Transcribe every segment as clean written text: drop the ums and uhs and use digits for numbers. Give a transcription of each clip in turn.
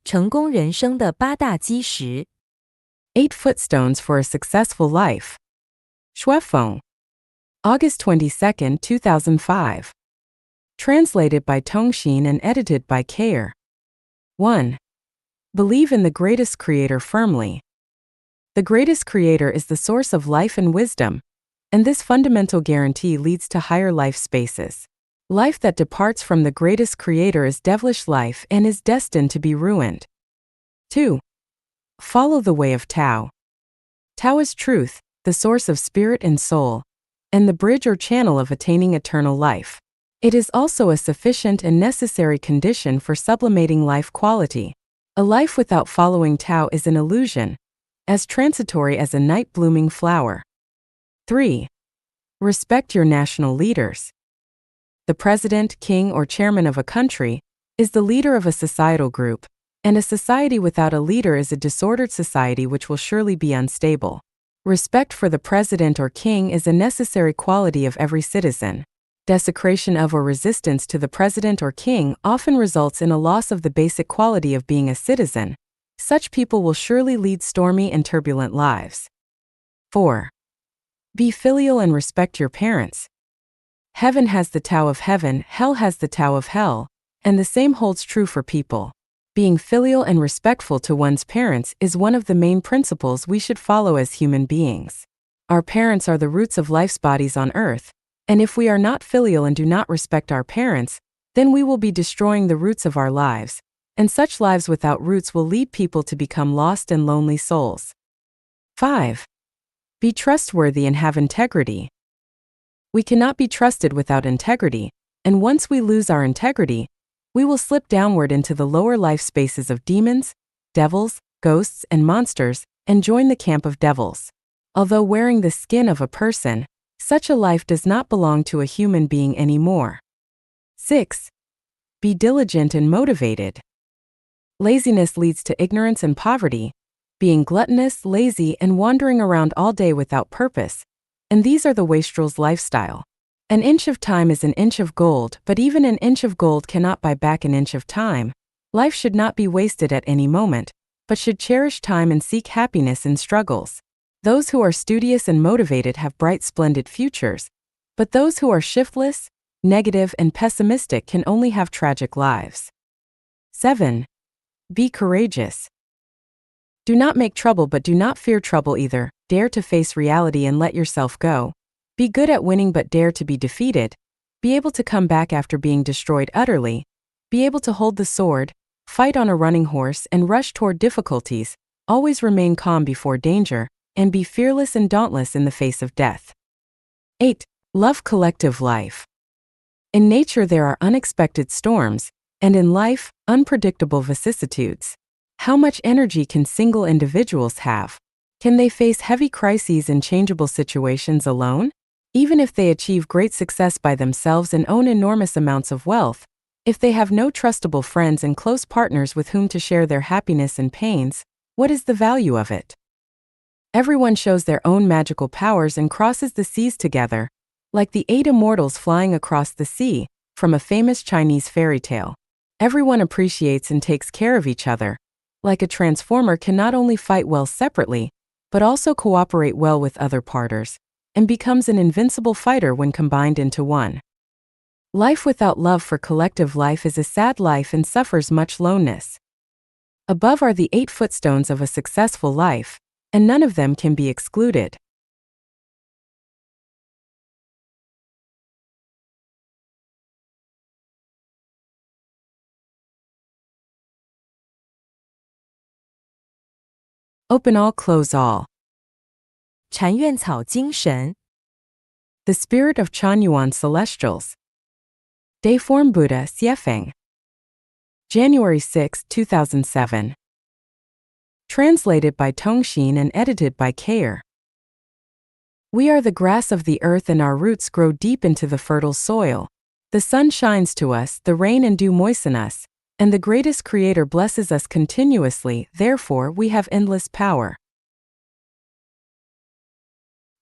成功人生的八大基石。8 Footstones for a Successful Life. Shuefeng. August 22, 2005. Translated by Tongxin and edited by Kair. 1. Believe in the greatest creator firmly. The greatest creator is the source of life and wisdom, and this fundamental guarantee leads to higher life spaces. Life that departs from the greatest creator is devilish life and is destined to be ruined. 2. Follow the way of Tao. Tao is truth, the source of spirit and soul, and the bridge or channel of attaining eternal life. It is also a sufficient and necessary condition for sublimating life quality. A life without following Tao is an illusion, as transitory as a night-blooming flower. 3. Respect your national leaders. The president, king, or chairman of a country is the leader of a societal group, and a society without a leader is a disordered society which will surely be unstable. Respect for the president or king is a necessary quality of every citizen. Desecration of or resistance to the president or king often results in a loss of the basic quality of being a citizen. Such people will surely lead stormy and turbulent lives. 4. Be filial and respect your parents. Heaven has the Tao of heaven, hell has the Tao of hell, and the same holds true for people. Being filial and respectful to one's parents is one of the main principles we should follow as human beings. Our parents are the roots of life's bodies on earth, and if we are not filial and do not respect our parents, then we will be destroying the roots of our lives, and such lives without roots will lead people to become lost and lonely souls. 5. Be trustworthy and have integrity. We cannot be trusted without integrity, and once we lose our integrity, we will slip downward into the lower life spaces of demons, devils, ghosts, and monsters, and join the camp of devils. Although wearing the skin of a person, such a life does not belong to a human being anymore. 6. Be diligent and motivated. Laziness leads to ignorance and poverty, being gluttonous, lazy, and wandering around all day without purpose, and these are the wastrel's lifestyle. An inch of time is an inch of gold, but even an inch of gold cannot buy back an inch of time. Life should not be wasted at any moment, but should cherish time and seek happiness in struggles. Those who are studious and motivated have bright, splendid futures, but those who are shiftless, negative, and pessimistic can only have tragic lives. 7. Be courageous. Do not make trouble, but do not fear trouble either. Dare to face reality and let yourself go. Be good at winning, but dare to be defeated. Be able to come back after being destroyed utterly. Be able to hold the sword, fight on a running horse, and rush toward difficulties. Always remain calm before danger, and be fearless and dauntless in the face of death. 8. Love collective life. In nature there are unexpected storms, and in life, unpredictable vicissitudes. How much energy can single individuals have? Can they face heavy crises and changeable situations alone? Even if they achieve great success by themselves and own enormous amounts of wealth, if they have no trustable friends and close partners with whom to share their happiness and pains, what is the value of it? Everyone shows their own magical powers and crosses the seas together, like the 8 immortals flying across the sea, from a famous Chinese fairy tale. Everyone appreciates and takes care of each other. Like a transformer can not only fight well separately, but also cooperate well with other partners, and becomes an invincible fighter when combined into one. Life without love for collective life is a sad life and suffers much loneness. Above are the 8 footstones of a successful life, and none of them can be excluded. Open all, close all. 禅院草精神 The spirit of Chanyuan celestials. Dayform Buddha Xiefeng. January 6, 2007. Translated by Tongxin and edited by Kair. We are the grass of the earth and our roots grow deep into the fertile soil. The sun shines to us, the rain and dew moisten us, and the greatest creator blesses us continuously, therefore we have endless power.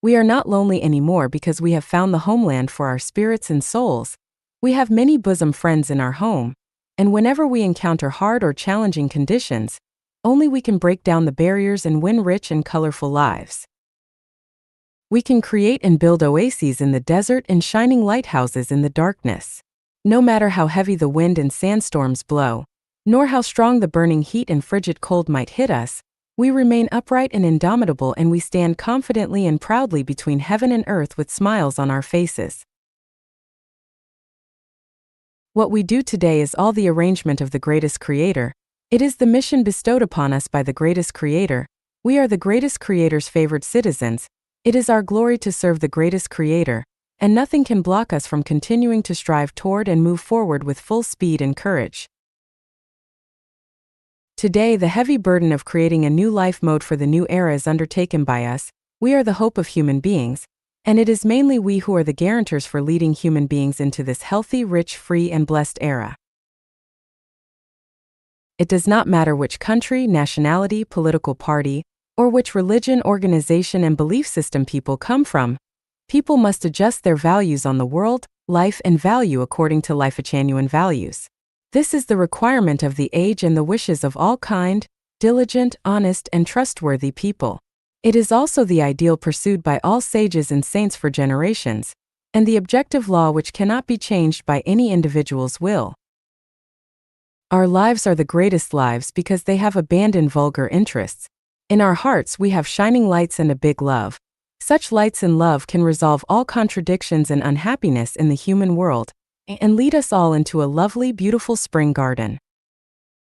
We are not lonely anymore because we have found the homeland for our spirits and souls. We have many bosom friends in our home, And whenever we encounter hard or challenging conditions, only we can break down the barriers and win rich and colorful lives. We can create and build oases in the desert and shining lighthouses in the darkness. No matter how heavy the wind and sandstorms blow, nor how strong the burning heat and frigid cold might hit us, we remain upright and indomitable, and we stand confidently and proudly between heaven and earth with smiles on our faces. What we do today is all the arrangement of the greatest Creator. It is the mission bestowed upon us by the greatest Creator. We are the greatest Creator's favored citizens. It is our glory to serve the greatest Creator, and nothing can block us from continuing to strive toward and move forward with full speed and courage. Today, the heavy burden of creating a new life mode for the new era is undertaken by us. We are the hope of human beings, and it is mainly we who are the guarantors for leading human beings into this healthy, rich, free, and blessed era. It does not matter which country, nationality, political party, or which religion, organization, and belief system people come from. People must adjust their values on the world, life, and value according to Chanyuan values. This is the requirement of the age and the wishes of all kind, diligent, honest, and trustworthy people. It is also the ideal pursued by all sages and saints for generations, and the objective law which cannot be changed by any individual's will. Our lives are the greatest lives because they have abandoned vulgar interests. In our hearts we have shining lights and a big love. Such lights and love can resolve all contradictions and unhappiness in the human world, and lead us all into a lovely, beautiful spring garden.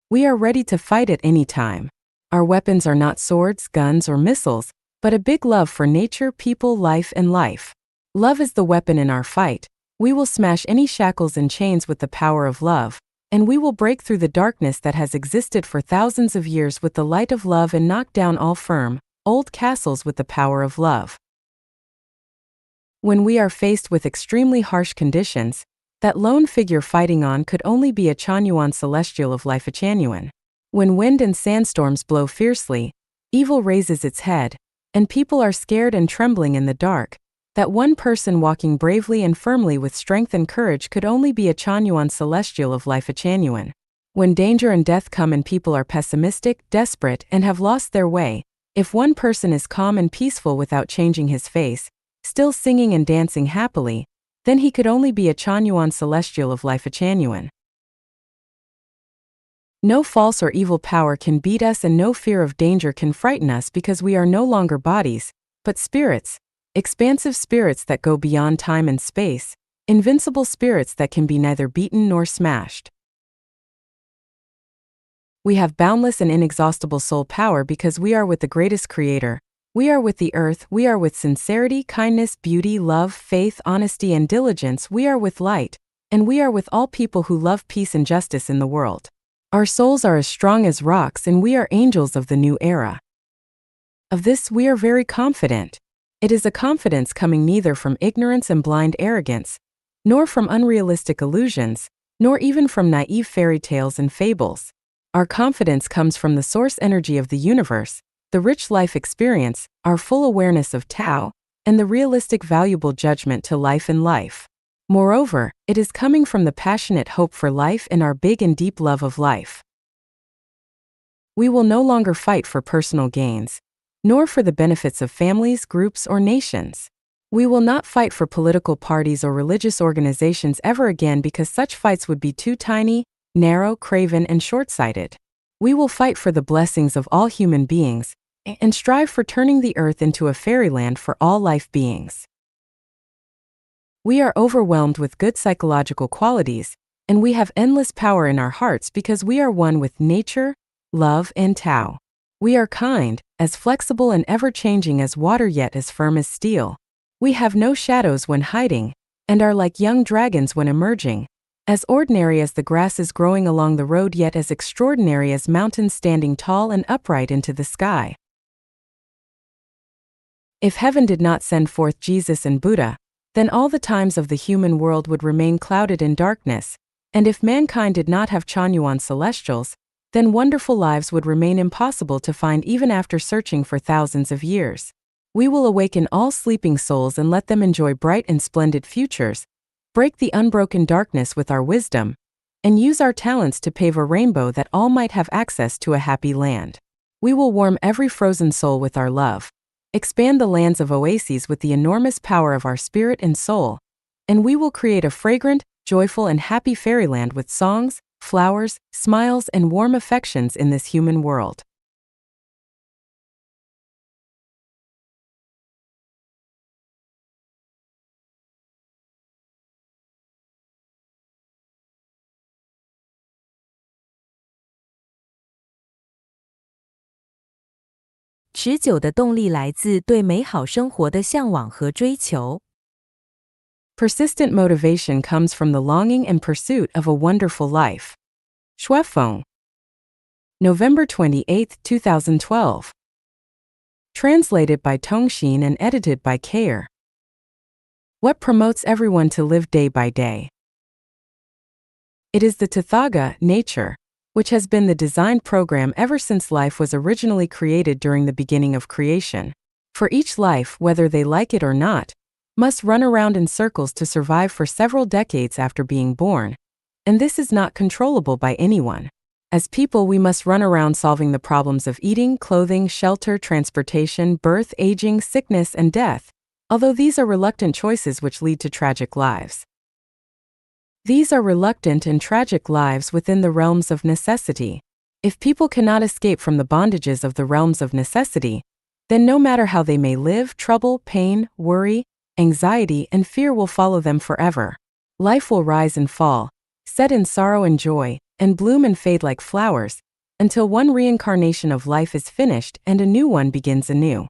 We are ready to fight at any time. Our weapons are not swords, guns, or missiles, but a big love for nature, people, life, and life. Love is the weapon in our fight. We will smash any shackles and chains with the power of love, and we will break through the darkness that has existed for thousands of years with the light of love and knock down all firm, old castles with the power of love. When we are faced with extremely harsh conditions, that lone figure fighting on could only be a Chanyuan celestial of life, a Chanyuan. When wind and sandstorms blow fiercely, evil raises its head, and people are scared and trembling in the dark, that one person walking bravely and firmly with strength and courage could only be a Chanyuan celestial of life, a Chanyuan. When danger and death come and people are pessimistic, desperate, and have lost their way, if one person is calm and peaceful without changing his face, still singing and dancing happily, then he could only be a Chanyuan celestial of life, a Chanyuan. No false or evil power can beat us, and no fear of danger can frighten us, because we are no longer bodies, but spirits, expansive spirits that go beyond time and space, invincible spirits that can be neither beaten nor smashed. We have boundless and inexhaustible soul power because we are with the greatest Creator. We are with the earth, we are with sincerity, kindness, beauty, love, faith, honesty, and diligence, we are with light, and we are with all people who love peace and justice in the world. Our souls are as strong as rocks, and we are angels of the new era. Of this we are very confident. It is a confidence coming neither from ignorance and blind arrogance, nor from unrealistic illusions, nor even from naive fairy tales and fables. Our confidence comes from the source energy of the universe, the rich life experience, our full awareness of Tao, and the realistic valuable judgment to life and life. Moreover, it is coming from the passionate hope for life and our big and deep love of life. We will no longer fight for personal gains, nor for the benefits of families, groups, or nations. We will not fight for political parties or religious organizations ever again, because such fights would be too tiny, narrow, craven, and short-sighted. We will fight for the blessings of all human beings, and strive for turning the earth into a fairyland for all life beings. We are overwhelmed with good psychological qualities, and we have endless power in our hearts because we are one with nature, love, and Tao. We are kind, as flexible and ever-changing as water, yet as firm as steel. We have no shadows when hiding, and are like young dragons when emerging, as ordinary as the grasses growing along the road, yet as extraordinary as mountains standing tall and upright into the sky. If heaven did not send forth Jesus and Buddha, then all the times of the human world would remain clouded in darkness, and if mankind did not have Chanyuan celestials, then wonderful lives would remain impossible to find even after searching for thousands of years. We will awaken all sleeping souls and let them enjoy bright and splendid futures, break the unbroken darkness with our wisdom, and use our talents to pave a rainbow that all might have access to a happy land. We will warm every frozen soul with our love, expand the lands of oases with the enormous power of our spirit and soul, and we will create a fragrant, joyful, and happy fairyland with songs, flowers, smiles, and warm affections in this human world.持久的动力来自对美好生活的向往和追求。Persistent motivation comes from the longing and pursuit of a wonderful life. Schwefong. November 28, 2012. Translated by Tongxin and edited by Kair. What promotes everyone to live day by day? It is the Tathaga, nature, which has been the designed program ever since life was originally created during the beginning of creation. For each life, whether they like it or not, must run around in circles to survive for several decades after being born, and this is not controllable by anyone. As people, we must run around solving the problems of eating, clothing, shelter, transportation, birth, aging, sickness, and death, although these are reluctant choices which lead to tragic lives. These are reluctant and tragic lives within the realms of necessity. If people cannot escape from the bondages of the realms of necessity, then no matter how they may live, trouble, pain, worry, anxiety, and fear will follow them forever. Life will rise and fall, set in sorrow and joy, and bloom and fade like flowers, until one reincarnation of life is finished and a new one begins anew.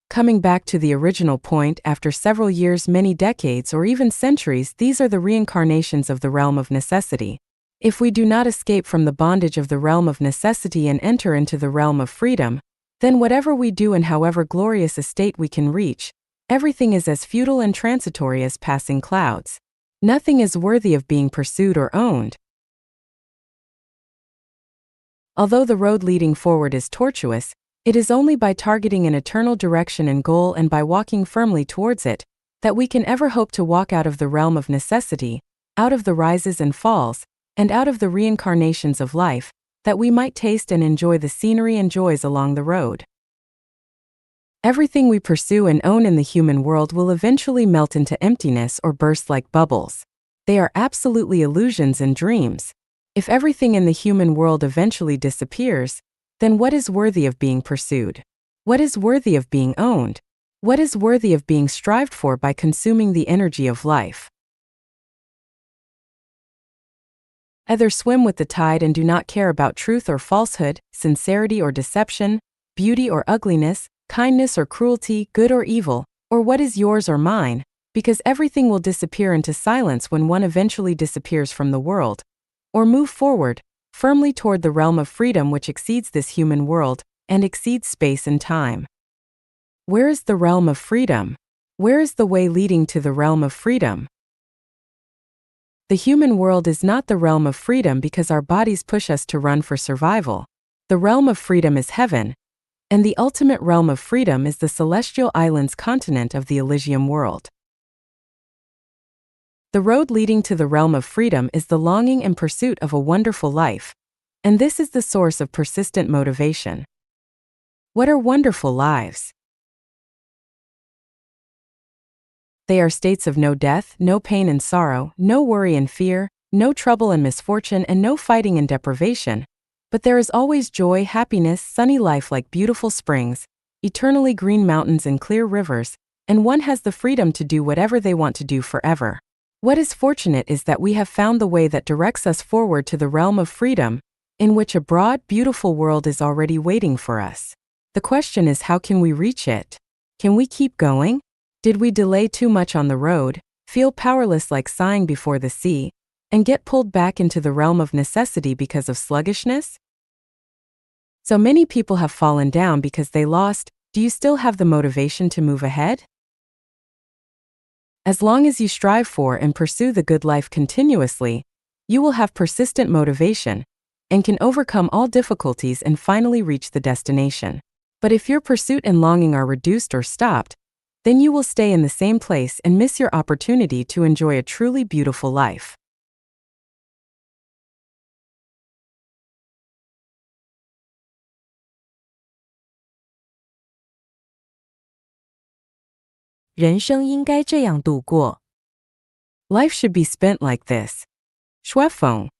Coming back to the original point, after several years, many decades, or even centuries, these are the reincarnations of the realm of necessity. If we do not escape from the bondage of the realm of necessity and enter into the realm of freedom, then whatever we do and however glorious a state we can reach, everything is as futile and transitory as passing clouds. Nothing is worthy of being pursued or owned. Although the road leading forward is tortuous, it is only by targeting an eternal direction and goal and by walking firmly towards it, that we can ever hope to walk out of the realm of necessity, out of the rises and falls, and out of the reincarnations of life, that we might taste and enjoy the scenery and joys along the road. Everything we pursue and own in the human world will eventually melt into emptiness or burst like bubbles. They are absolutely illusions and dreams. If everything in the human world eventually disappears, then what is worthy of being pursued? What is worthy of being owned? What is worthy of being strived for by consuming the energy of life? Either swim with the tide and do not care about truth or falsehood, sincerity or deception, beauty or ugliness, kindness or cruelty, good or evil, or what is yours or mine, because everything will disappear into silence when one eventually disappears from the world, or move forward, firmly toward the realm of freedom which exceeds this human world, and exceeds space and time. Where is the realm of freedom? Where is the way leading to the realm of freedom? The human world is not the realm of freedom because our bodies push us to run for survival. The realm of freedom is heaven, and the ultimate realm of freedom is the celestial islands continent of the Elysium world. The road leading to the realm of freedom is the longing and pursuit of a wonderful life, and this is the source of persistent motivation. What are wonderful lives? They are states of no death, no pain and sorrow, no worry and fear, no trouble and misfortune, and no fighting and deprivation, but there is always joy, happiness, sunny life like beautiful springs, eternally green mountains and clear rivers, and one has the freedom to do whatever they want to do forever. What is fortunate is that we have found the way that directs us forward to the realm of freedom, in which a broad, beautiful world is already waiting for us. The question is, how can we reach it? Can we keep going? Did we delay too much on the road, feel powerless like sighing before the sea, and get pulled back into the realm of necessity because of sluggishness? So many people have fallen down because they lost. Do you still have the motivation to move ahead? As long as you strive for and pursue the good life continuously, you will have persistent motivation and can overcome all difficulties and finally reach the destination. But if your pursuit and longing are reduced or stopped, then you will stay in the same place and miss your opportunity to enjoy a truly beautiful life. 人生应该这样度过。Life should be spent like this. Schwefong.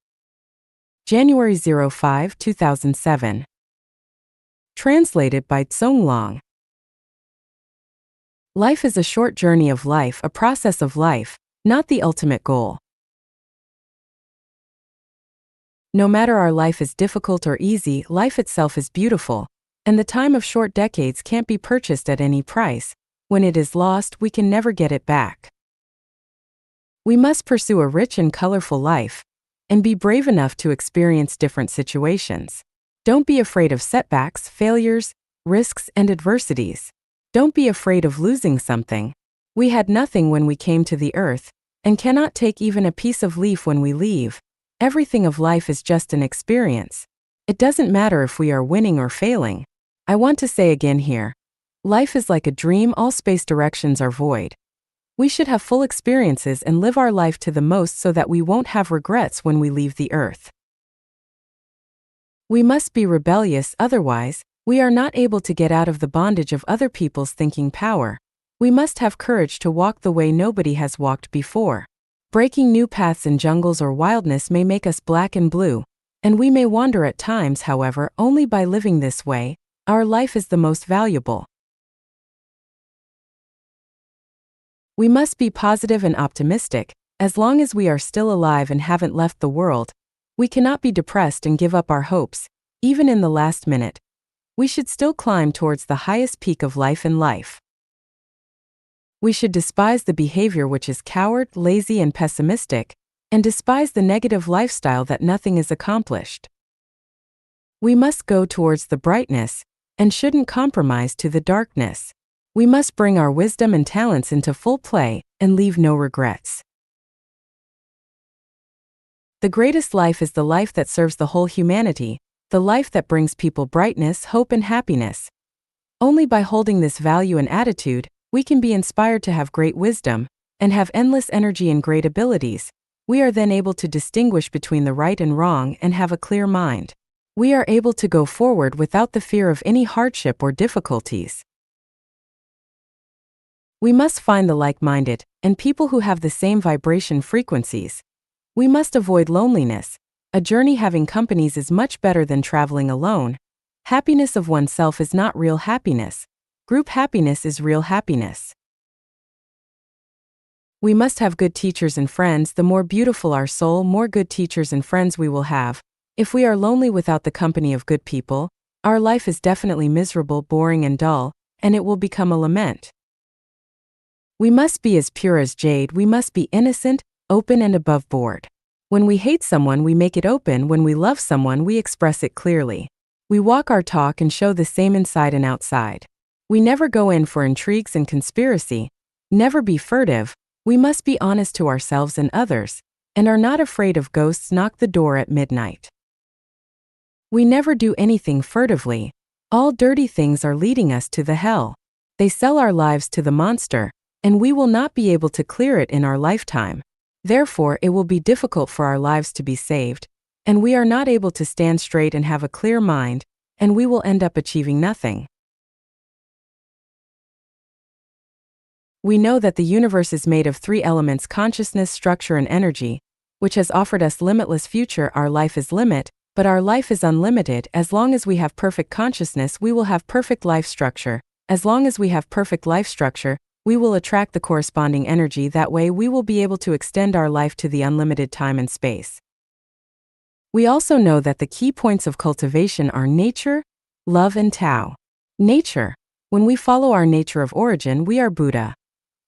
January 05, 2007. Translated by Tsonglong. Life is a short journey of life, a process of life, not the ultimate goal. No matter our life is difficult or easy, life itself is beautiful, and the time of short decades can't be purchased at any price. When it is lost, we can never get it back. We must pursue a rich and colorful life, and be brave enough to experience different situations. Don't be afraid of setbacks, failures, risks, and adversities. Don't be afraid of losing something. We had nothing when we came to the earth, and cannot take even a piece of leaf when we leave. Everything of life is just an experience. It doesn't matter if we are winning or failing. I want to say again here, life is like a dream, all space directions are void. We should have full experiences and live our life to the most so that we won't have regrets when we leave the earth. We must be rebellious, otherwise, we are not able to get out of the bondage of other people's thinking power. We must have courage to walk the way nobody has walked before. Breaking new paths in jungles or wildness may make us black and blue, and we may wander at times, however, only by living this way, our life is the most valuable. We must be positive and optimistic. As long as we are still alive and haven't left the world, we cannot be depressed and give up our hopes, even in the last minute. We should still climb towards the highest peak of life in life. We should despise the behavior which is coward, lazy, and pessimistic, and despise the negative lifestyle that nothing is accomplished. We must go towards the brightness, and shouldn't compromise to the darkness. We must bring our wisdom and talents into full play, and leave no regrets. The greatest life is the life that serves the whole humanity, the life that brings people brightness, hope, and happiness. Only by holding this value and attitude, we can be inspired to have great wisdom, and have endless energy and great abilities. We are then able to distinguish between the right and wrong and have a clear mind. We are able to go forward without the fear of any hardship or difficulties. We must find the like-minded, and people who have the same vibration frequencies. We must avoid loneliness. A journey having companies is much better than traveling alone. Happiness of oneself is not real happiness. Group happiness is real happiness. We must have good teachers and friends. The more beautiful our soul, more good teachers and friends we will have. If we are lonely without the company of good people, our life is definitely miserable, boring, and dull, and it will become a lament. We must be as pure as jade. We must be innocent, open, and above board. When we hate someone, we make it open. When we love someone, we express it clearly. We walk our talk and show the same inside and outside. We never go in for intrigues and conspiracy. Never be furtive. We must be honest to ourselves and others, and are not afraid of ghosts knock the door at midnight. We never do anything furtively. All dirty things are leading us to the hell. They sell our lives to the monster, and we will not be able to clear it in our lifetime. Therefore, it will be difficult for our lives to be saved, and we are not able to stand straight and have a clear mind, and we will end up achieving nothing. We know that the universe is made of three elements: consciousness, structure, and energy, which has offered us limitless future. Our life is limit, but our life is unlimited. As long as we have perfect consciousness, we will have perfect life structure. As long as we have perfect life structure, we will attract the corresponding energy. That way we will be able to extend our life to the unlimited time and space. We also know that the key points of cultivation are nature, love, and Tao. Nature. When we follow our nature of origin, we are Buddha.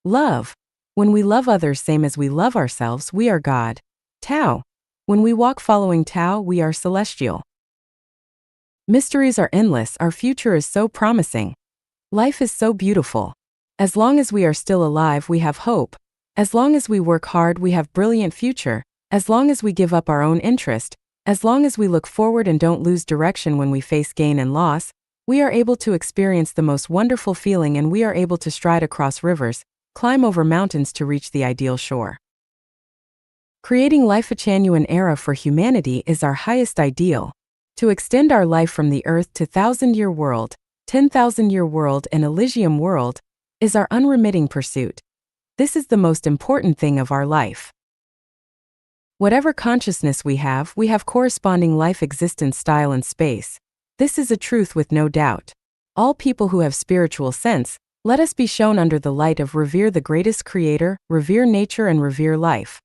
Love. When we love others same as we love ourselves, we are God. Tao. When we walk following Tao, we are celestial. Mysteries are endless. Our future is so promising. Life is so beautiful. As long as we are still alive, we have hope. As long as we work hard, we have brilliant future. As long as we give up our own interest, as long as we look forward and don't lose direction when we face gain and loss, we are able to experience the most wonderful feeling, and we are able to stride across rivers, climb over mountains to reach the ideal shore. Creating life. A Chanyuan era for humanity is our highest ideal. To extend our life from the earth to 1,000-year world, 10,000-year world, and Elysium world, is our unremitting pursuit. This is the most important thing of our life. Whatever consciousness we have corresponding life existence style and space. This is a truth with no doubt. All people who have spiritual sense, let us be shown under the light of revere the greatest creator, revere nature and revere life.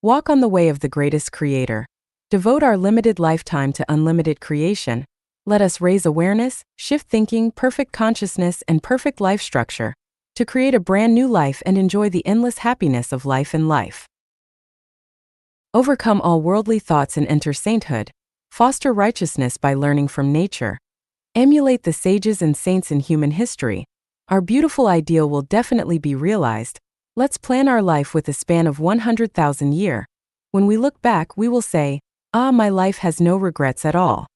Walk on the way of the greatest creator. Devote our limited lifetime to unlimited creation. Let us raise awareness, shift thinking, perfect consciousness and perfect life structure to create a brand new life and enjoy the endless happiness of life in life. Overcome all worldly thoughts and enter sainthood. Foster righteousness by learning from nature. Emulate the sages and saints in human history. Our beautiful ideal will definitely be realized. Let's plan our life with a span of 100,000 years. When we look back, we will say, "Ah, my life has no regrets at all."